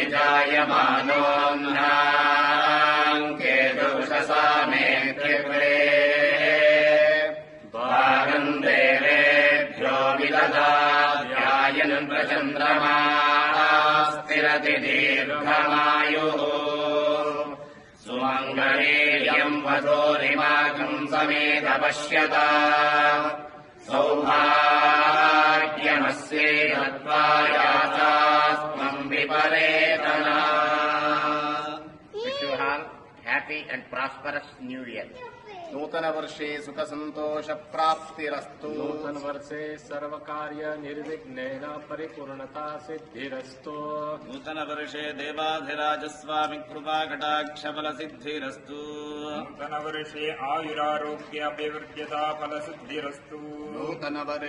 जायमानोऽन्नाम् केतुषसा मेऽग्रे भागम् देवेभ्यो विदधाद्यायन् प्रचन्द्रमा स्थिरति दीर्घमायुः सुमङ्गलेयम् वधोरिमाकम् समेत पश्यता सौभाग्यमस्ये तत्त्वायासास्त्वम् विपरेतना। Wish you all happy and prosperous New Year. नूतन वर्षे सुख संतोष प्राप्तिरस्तु। नूतन वर्षे सर्वकार्य निर्विघ्नेन परिपूर्णता सिद्धिरस्तु। नूतन वर्षे देवाधिराजस्वामि कृपा कटाक्ष फल सिद्धिरस्तु। नूतन वर्षे आयुरारोग्य अभिवृद्ध्यता फल सिद्धिरस्तु। नूतन वर्षे